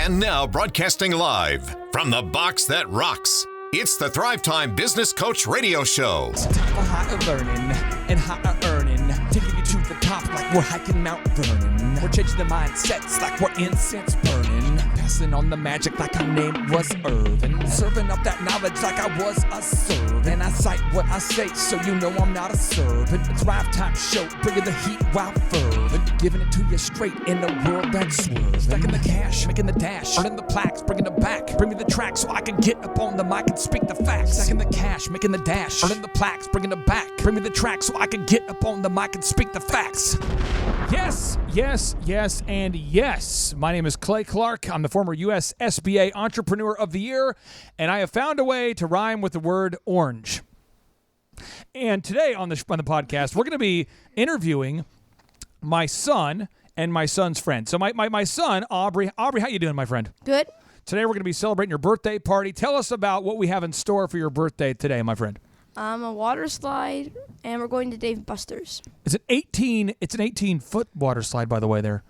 And now broadcasting live from the box that rocks, it's the Thrivetime Business Coach Radio Show. It's time for higher learning and higher earning, taking you to the top like we're hiking Mount Vernon. We're changing the mindsets like we're incense burning, passing on the magic like our name was Irvin, serving up that knowledge like I was a servant. And I cite what I say so you know I'm not a servant. It's Thrivetime Show, bringing the heat while fervent, giving it to you straight in a world that's swerving. Stacking the cash, making the dash, earning the plaques, bringing it back. Bring me the track so I can get up on the mic and speak the facts. Stacking the cash, making the dash, earning the plaques, bringing it back. Bring me the track so I can get up on the mic and speak the facts. Yes, yes, yes, and yes. My name is Clay Clark. I'm the former U.S. SBA Entrepreneur of the Year, and I have found a way to rhyme with the word orange. And today on the podcast, we're going to be interviewing my son and my son's friend. So my son, Aubrey. Aubrey, how you doing, my friend? Good. Today we're going to be celebrating your birthday party. Tell us about what we have in store for your birthday today, my friend. A water slide, and we're going to Dave & Buster's. It's an 18-foot water slide, by the way, there,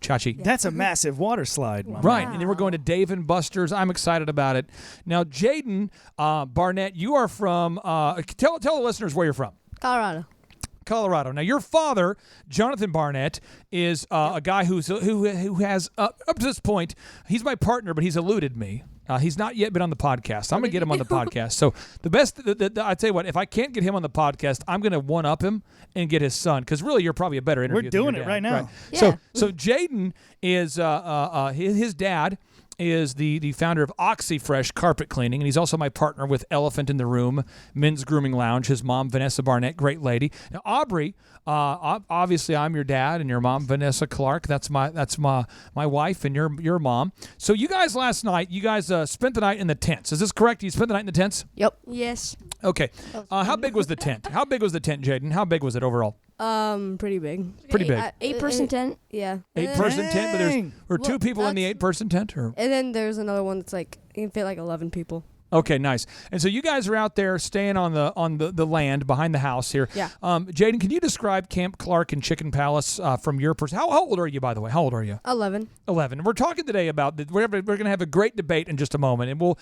Chachi. That's a massive water slide, Mama. Right, and then we're going to Dave & Buster's. I'm excited about it. Now, Jayden, Barnett, you are from, tell the listeners where you're from. Colorado. Now, your father, Jonathan Barnett, is a guy who has, up to this point, he's my partner, but he's eluded me. He's not yet been on the podcast. I'm going to get him on the podcast. So the best, I tell you what, if I can't get him on the podcast, I'm going to one-up him and get his son, because really you're probably a better interview. We're doing than your it dad. right now. Right. Yeah. So Jayden is, his dad is the founder of OxyFresh Carpet Cleaning, and he's also my partner with Elephant in the Room Men's Grooming Lounge. His mom, Vanessa Barnett, great lady. Now, Aubrey, obviously I'm your dad, and your mom, Vanessa Clark. That's my wife, and your mom. So you guys last night, spent the night in the tents. Is this correct? You spent the night in the tents? Yep. Yes. Okay. How big was the tent? How big was the tent, Jayden? How big was it overall? Pretty big. Pretty big. 8-person tent. Yeah. 8-person tent, but there were two people in the 8-person tent? Or? And then there's another one that's like, you can fit like 11 people. Okay, nice. And so you guys are out there staying on the land behind the house here. Yeah. Jayden, can you describe Camp Clark and Chicken Palace from your perspective? How old are you, by the way? How old are you? 11. 11. And we're talking today about we're going to have a great debate in just a moment, and we'll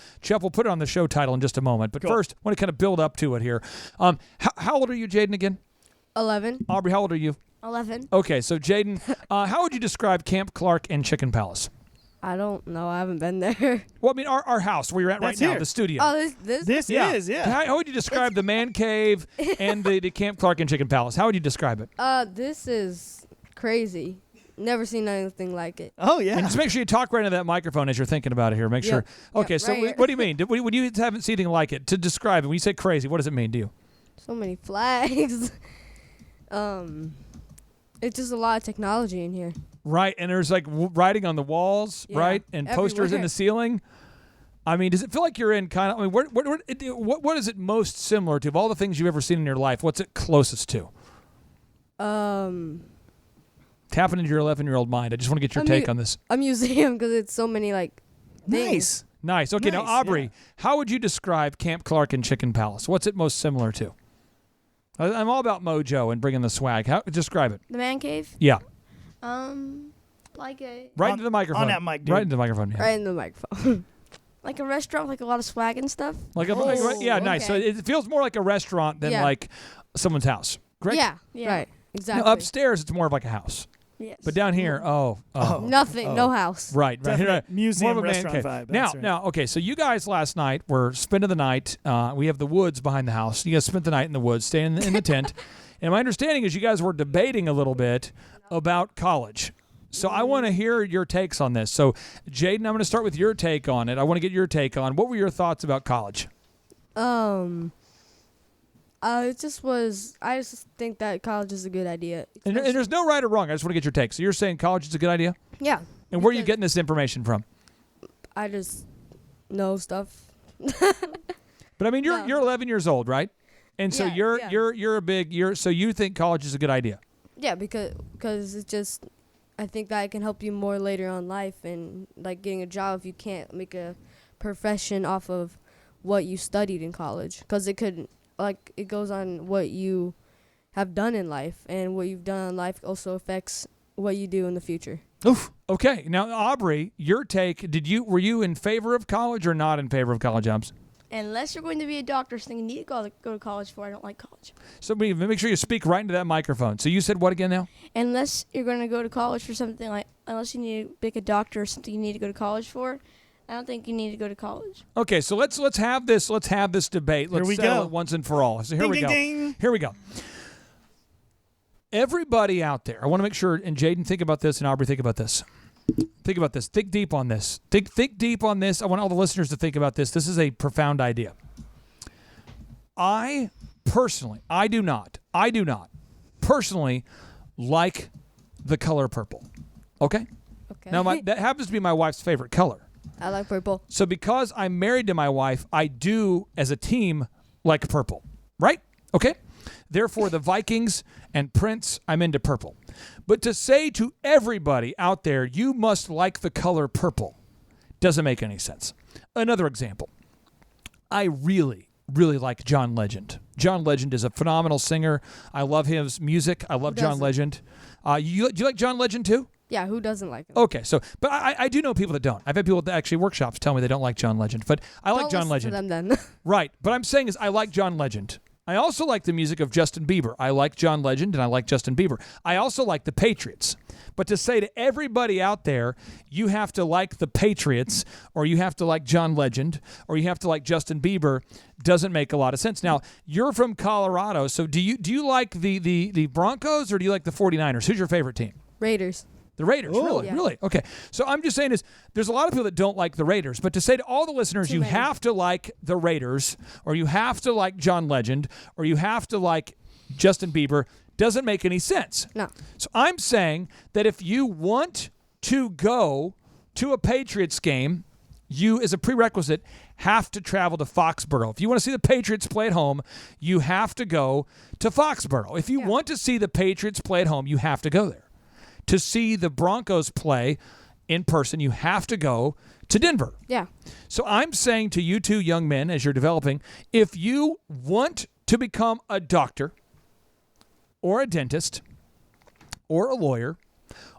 put it on the show title in just a moment. But first, I want to kind of build up to it here. How old are you, Jayden, again? 11. Aubrey, how old are you? 11. Okay, so Jayden, how would you describe Camp Clark and Chicken Palace? I don't know. I haven't been there. Well, I mean, our house where you're at right That's now, here. the studio. Oh, this? This is. How would you describe the man cave and the Camp Clark and Chicken Palace? How would you describe it? This is crazy. Never seen anything like it. Oh, yeah. And just make sure you talk right into that microphone as you're thinking about it here. Make sure. Okay, so right here. what do you mean? When you haven't seen anything like it, to describe it, when you say crazy, what does it mean to you? So many flags. It's just a lot of technology in here. Right, and there's like writing on the walls, Yeah, right, and posters in everywhere. the ceiling. I mean, does it feel like you're in kind of? I mean, what is it most similar to of all the things you've ever seen in your life? What's it closest to? Tapping into your 11-year-old mind. I just want to get your take on this. A museum, because it's so many like things. Nice. Okay, now Nice, Aubrey, yeah. how would you describe Camp Clark and Chicken Palace? What's it most similar to? I'm all about mojo and bringing the swag. How describe it? The man cave. Yeah, Like a right into the microphone. on that mic, dude. Right into the microphone. Yeah. Right in the microphone. like a restaurant with like a lot of swag and stuff. Like a, Oh, yeah, nice. So okay. it feels more like a restaurant than Yeah. like someone's house. Correct? Yeah. Right. Exactly. Now, upstairs, it's more of like a house. Yes. But down here, Nothing. No house. right. Definite museum, More of a man restaurant cave. vibe. That's right. Now, okay, so you guys last night were spending the night. We have the woods behind the house. You guys spent the night in the woods, staying in the tent. And my understanding is you guys were debating a little bit about college. So I want to hear your takes on this. So, Jayden, I'm going to start with your take on it. I want to get your take on what were your thoughts about college? It just was. I just think that college is a good idea. And there's no right or wrong. I just want to get your take. So you're saying college is a good idea? Yeah. And where are you getting this information from? I just know stuff. But I mean, you're 11 years old, right? And so Yeah, so you think college is a good idea? Yeah, because it's just. I think that it can help you more later on in life and like getting a job if you can't make a profession off of what you studied in college, because it could it goes on what you have done in life, and what you've done in life also affects what you do in the future. Oof. Okay. Now, Aubrey, your take, were you in favor of college or not in favor of college, Abs? Unless you're going to be a doctor, something you need to go to college for. I don't like college. So make sure you speak right into that microphone. So you said what again now? Unless you're going to go to college for something unless you need to be a doctor or something you need to go to college for, I don't think you need to go to college. Okay, so let's have this debate. Let's settle it once and for all. So here we go. Ding. Here we go. Everybody out there, I want to make sure, and Jayden, think about this, and Aubrey, think about this. Think about this. Think deep on this. Think deep on this. I want all the listeners to think about this. This is a profound idea. I do not personally like the color purple. Okay? Okay. Now, that happens to be my wife's favorite color. I like purple. So because I'm married to my wife, I do, as a team, like purple. Right? Okay? Therefore, the Vikings and Prince, I'm into purple. But to say to everybody out there, you must like the color purple, doesn't make any sense. Another example. I really like John Legend. John Legend is a phenomenal singer. I love his music. I love John Legend. Do you like John Legend too? Yeah, who doesn't like him? Okay, but I do know people that don't. I've had people that actually workshops tell me they don't like John Legend, but I like John Legend. Don't listen to them then. Right, but I'm saying is I like John Legend. I also like the music of Justin Bieber. I like John Legend and I like Justin Bieber. I also like the Patriots. But to say to everybody out there, you have to like the Patriots or you have to like John Legend or you have to like Justin Bieber doesn't make a lot of sense. Now, you're from Colorado, so do you like the Broncos or do you like the 49ers? Who's your favorite team? Raiders. The Raiders, Ooh, yeah. really? Okay. So I'm just saying there's a lot of people that don't like the Raiders, but to say to all the listeners, you have to like the Raiders, or you have to like John Legend, or you have to like Justin Bieber, doesn't make any sense. No. So I'm saying that if you want to go to a Patriots game, you, as a prerequisite, have to travel to Foxborough. If you want to see the Patriots play at home, you have to go to Foxborough. If you want to see the Patriots play at home, you have to go there. To see the Broncos play in person, you have to go to Denver. Yeah. So I'm saying to you two young men, as you're developing, if you want to become a doctor or a dentist or a lawyer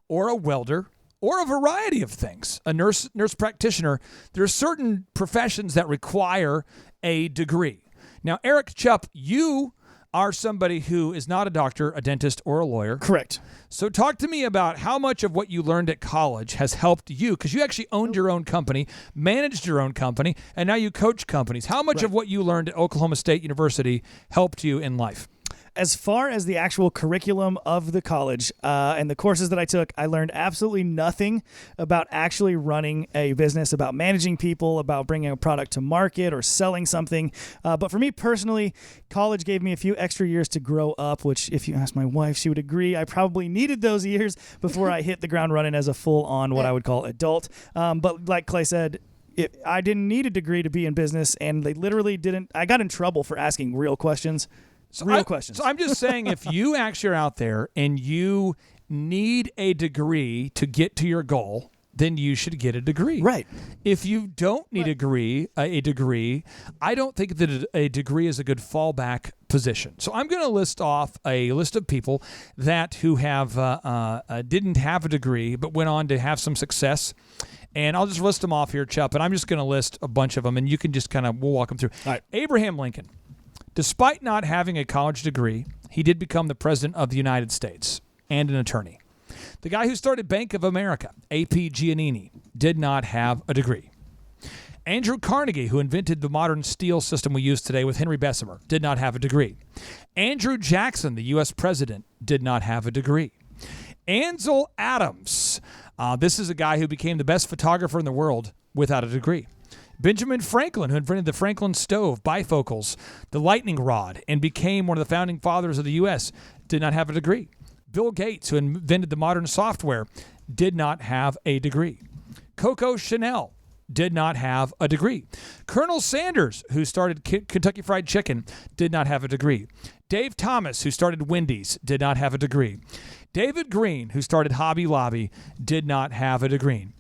or a welder or a variety of things, a nurse practitioner, there are certain professions that require a degree. Now, Eric Chupp, you are somebody who is not a doctor, a dentist, or a lawyer. Correct. So talk to me about how much of what you learned at college has helped you, because you actually owned your own company, managed your own company, and now you coach companies. How much of what you learned at Oklahoma State University helped you in life? As far as the actual curriculum of the college and the courses that I took, I learned absolutely nothing about actually running a business, about managing people, about bringing a product to market or selling something. But for me personally, college gave me a few extra years to grow up, which if you ask my wife, she would agree. I probably needed those years before I hit the ground running as a full-on, what I would call adult. But like Clay said, I didn't need a degree to be in business, and they literally didn't. I got in trouble for asking real questions. Questions. So I'm just saying, if you actually are out there and you need a degree to get to your goal, then you should get a degree. Right. If you don't need a degree, I don't think that a degree is a good fallback position. So I'm going to list off a list of people who have didn't have a degree but went on to have some success. And I'll just list them off here, Chup, and I'm just going to list a bunch of them, and you can just we'll walk them through. All right. Abraham Lincoln. Despite not having a college degree, he did become the President of the United States and an attorney. The guy who started Bank of America, A.P. Giannini, did not have a degree. Andrew Carnegie, who invented the modern steel system we use today with Henry Bessemer, did not have a degree. Andrew Jackson, the U.S. President, did not have a degree. Ansel Adams, this is a guy who became the best photographer in the world without a degree. Benjamin Franklin, who invented the Franklin stove, bifocals, the lightning rod, and became one of the founding fathers of the U.S., did not have a degree. Bill Gates, who invented the modern software, did not have a degree. Coco Chanel did not have a degree. Colonel Sanders, who started Kentucky Fried Chicken, did not have a degree. Dave Thomas, who started Wendy's, did not have a degree. David Green, who started Hobby Lobby, did not have a degree.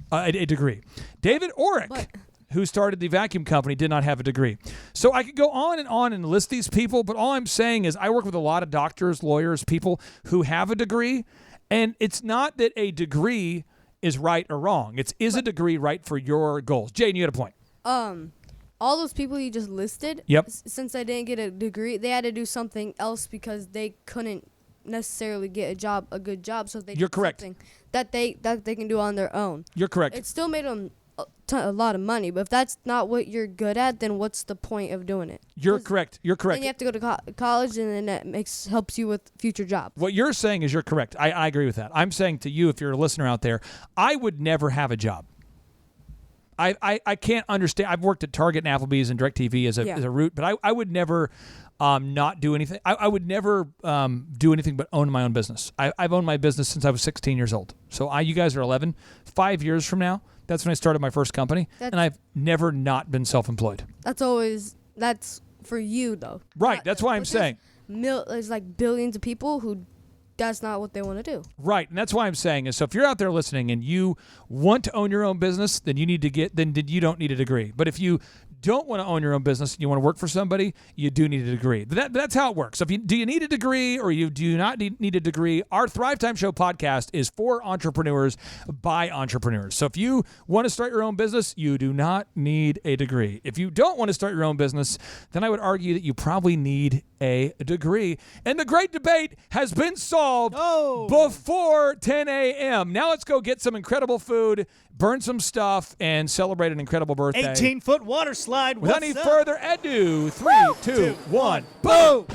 David Orrick, who started the vacuum company, did not have a degree. So I could go on and list these people, but all I'm saying is I work with a lot of doctors, lawyers, people who have a degree, And it's not that a degree is right or wrong. Is a degree right for your goals? Jayden, you had a point. All those people you just listed, Yep. Since they didn't get a degree, they had to do something else because they couldn't necessarily get a good job. So they You're did correct. something that they can do on their own. You're correct. It still made them a lot of money, but if that's not what you're good at, then what's the point of doing it? You're correct. You're correct. Then you have to go to college, and then that helps you with future jobs. What you're saying is you're correct. I agree with that. I'm saying to you, if you're a listener out there, I would never have a job. I can't understand. I've worked at Target and Applebee's and DirecTV as a route, but I would never not do anything. I would never do anything but own my own business. I've owned my business since I was 16 years old. So you guys are 11. 5 years from now, that's when I started my first company, and I've never not been self-employed. That's for you though. Right. That's why I'm saying. There's like billions of people who that's not what they want to do. Right, and that's why I'm saying is, so if you're out there listening and you want to own your own business, then you don't need a degree. But if you don't want to own your own business, you want to work for somebody, you do need a degree. That's how it works. So do you need a degree or you do not need a degree? Our Thrivetime Show podcast is for entrepreneurs by entrepreneurs. So if you want to start your own business, you do not need a degree. If you don't want to start your own business, then I would argue that you probably need a degree. And the great debate has been solved before 10 a.m. Now let's go get some incredible food, burn some stuff, and celebrate an incredible birthday. 18-foot water slide. Without any What's up? further ado, 3, 2, 1, boom!